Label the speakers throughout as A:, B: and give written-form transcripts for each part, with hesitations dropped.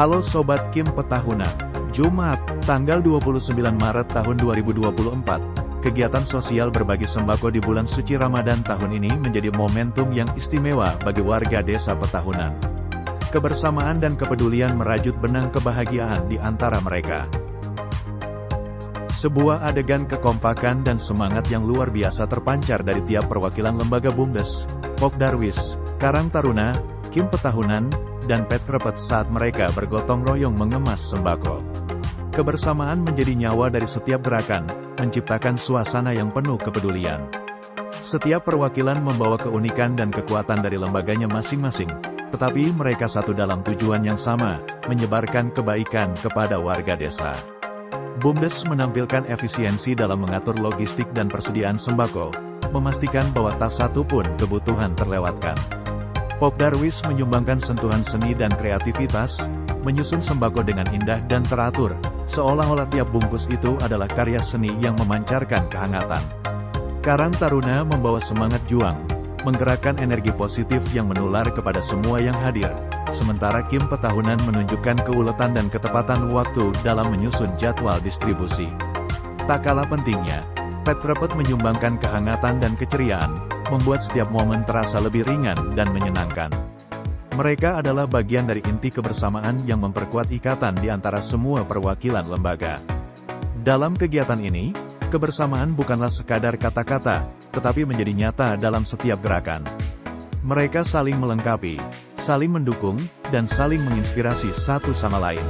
A: Halo Sobat Kim Petahuna, Jumat, tanggal 29 Maret tahun 2024. Kegiatan sosial berbagi sembako di bulan suci Ramadan tahun ini menjadi momentum yang istimewa bagi warga desa Petahunan. Kebersamaan dan kepedulian merajut benang kebahagiaan di antara mereka. Sebuah adegan kekompakan dan semangat yang luar biasa terpancar dari tiap perwakilan lembaga BUMDes, Pok Darwis, Karang Taruna, Kim Petahunan, dan Petrepet saat mereka bergotong royong mengemas sembako. Kebersamaan menjadi nyawa dari setiap gerakan, menciptakan suasana yang penuh kepedulian. Setiap perwakilan membawa keunikan dan kekuatan dari lembaganya masing-masing, tetapi mereka satu dalam tujuan yang sama, menyebarkan kebaikan kepada warga desa. BUMDes menampilkan efisiensi dalam mengatur logistik dan persediaan sembako, memastikan bahwa tak satu pun kebutuhan terlewatkan. Pok Darwis menyumbangkan sentuhan seni dan kreativitas, menyusun sembako dengan indah dan teratur, seolah-olah tiap bungkus itu adalah karya seni yang memancarkan kehangatan. Karang Taruna membawa semangat juang, menggerakkan energi positif yang menular kepada semua yang hadir, sementara Kim Petahunan menunjukkan keuletan dan ketepatan waktu dalam menyusun jadwal distribusi. Tak kalah pentingnya, Petrepet menyumbangkan kehangatan dan keceriaan, membuat setiap momen terasa lebih ringan dan menyenangkan. Mereka adalah bagian dari inti kebersamaan yang memperkuat ikatan di antara semua perwakilan lembaga. Dalam kegiatan ini, kebersamaan bukanlah sekadar kata-kata, tetapi menjadi nyata dalam setiap gerakan. Mereka saling melengkapi, saling mendukung, dan saling menginspirasi satu sama lain.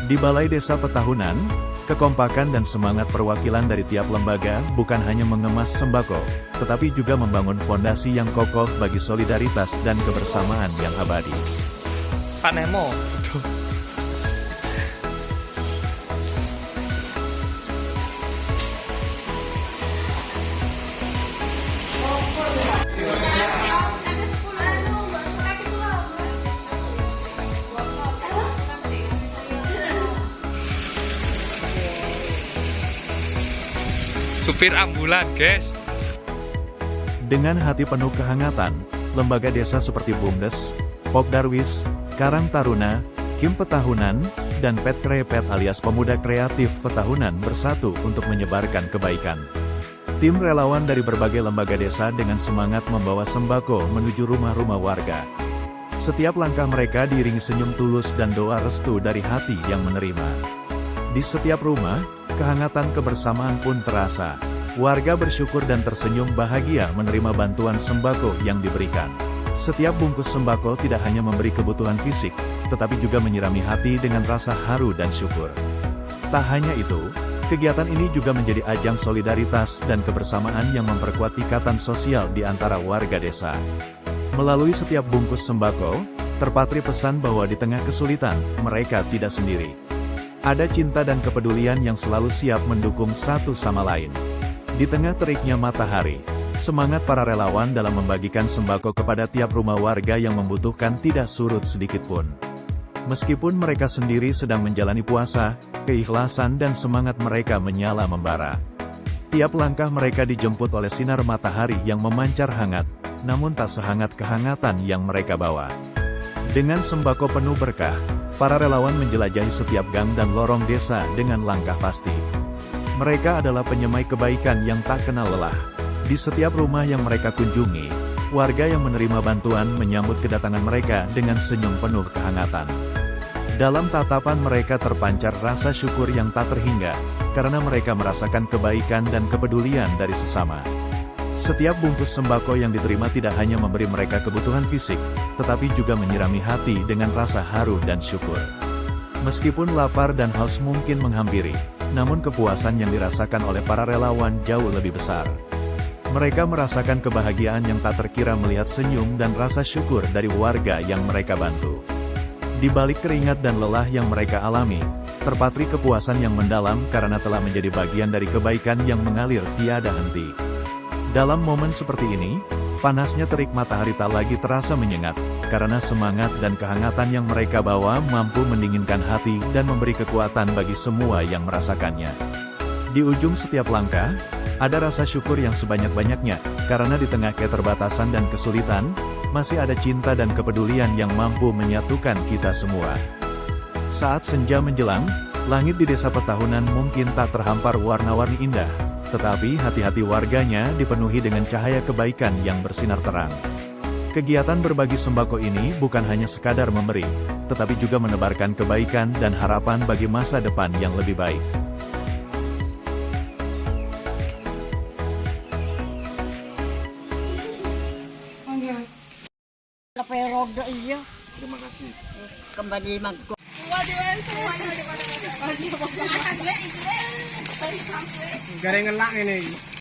A: Di Balai Desa Petahunan, kekompakan dan semangat perwakilan dari tiap lembaga bukan hanya mengemas sembako, tetapi juga membangun fondasi yang kokoh bagi solidaritas dan kebersamaan yang abadi.
B: Pak Nemo. Supir ambulan, guys.
A: Dengan hati penuh kehangatan, lembaga desa seperti BUMDes, Pok Darwis, Karang Taruna, Kim Petahunan, dan Petrepet alias Pemuda Kreatif Petahunan bersatu untuk menyebarkan kebaikan. Tim relawan dari berbagai lembaga desa dengan semangat membawa sembako menuju rumah-rumah warga. Setiap langkah mereka diiringi senyum tulus dan doa restu dari hati yang menerima. Di setiap rumah, kehangatan kebersamaan pun terasa. Warga bersyukur dan tersenyum bahagia menerima bantuan sembako yang diberikan. Setiap bungkus sembako tidak hanya memberi kebutuhan fisik, tetapi juga menyirami hati dengan rasa haru dan syukur. Tak hanya itu, kegiatan ini juga menjadi ajang solidaritas dan kebersamaan yang memperkuat ikatan sosial di antara warga desa. Melalui setiap bungkus sembako, terpatri pesan bahwa di tengah kesulitan, mereka tidak sendiri. Ada cinta dan kepedulian yang selalu siap mendukung satu sama lain. Di tengah teriknya matahari, semangat para relawan dalam membagikan sembako kepada tiap rumah warga yang membutuhkan tidak surut sedikit pun. Meskipun mereka sendiri sedang menjalani puasa, keikhlasan dan semangat mereka menyala membara. Tiap langkah mereka dijemput oleh sinar matahari yang memancar hangat, namun tak sehangat kehangatan yang mereka bawa. Dengan sembako penuh berkah, para relawan menjelajahi setiap gang dan lorong desa dengan langkah pasti. Mereka adalah penyemai kebaikan yang tak kenal lelah. Di setiap rumah yang mereka kunjungi, warga yang menerima bantuan menyambut kedatangan mereka dengan senyum penuh kehangatan. Dalam tatapan mereka terpancar rasa syukur yang tak terhingga, karena mereka merasakan kebaikan dan kepedulian dari sesama. Setiap bungkus sembako yang diterima tidak hanya memberi mereka kebutuhan fisik, tetapi juga menyirami hati dengan rasa haru dan syukur. Meskipun lapar dan haus mungkin menghampiri, namun kepuasan yang dirasakan oleh para relawan jauh lebih besar. Mereka merasakan kebahagiaan yang tak terkira melihat senyum dan rasa syukur dari warga yang mereka bantu. Di balik keringat dan lelah yang mereka alami, terpatri kepuasan yang mendalam karena telah menjadi bagian dari kebaikan yang mengalir tiada henti. Dalam momen seperti ini, panasnya terik matahari tak lagi terasa menyengat, karena semangat dan kehangatan yang mereka bawa mampu mendinginkan hati dan memberi kekuatan bagi semua yang merasakannya. Di ujung setiap langkah, ada rasa syukur yang sebanyak-banyaknya, karena di tengah keterbatasan dan kesulitan, masih ada cinta dan kepedulian yang mampu menyatukan kita semua. Saat senja menjelang, langit di Desa Petahunan mungkin tak terhampar warna-warni indah, tetapi hati-hati warganya dipenuhi dengan cahaya kebaikan yang bersinar terang. Kegiatan berbagi sembako ini bukan hanya sekadar memberi, tetapi juga menebarkan kebaikan dan harapan bagi masa depan yang lebih baik.
C: Roda iya. Terima kasih. Kembali magko.
D: Garing ngelak ini.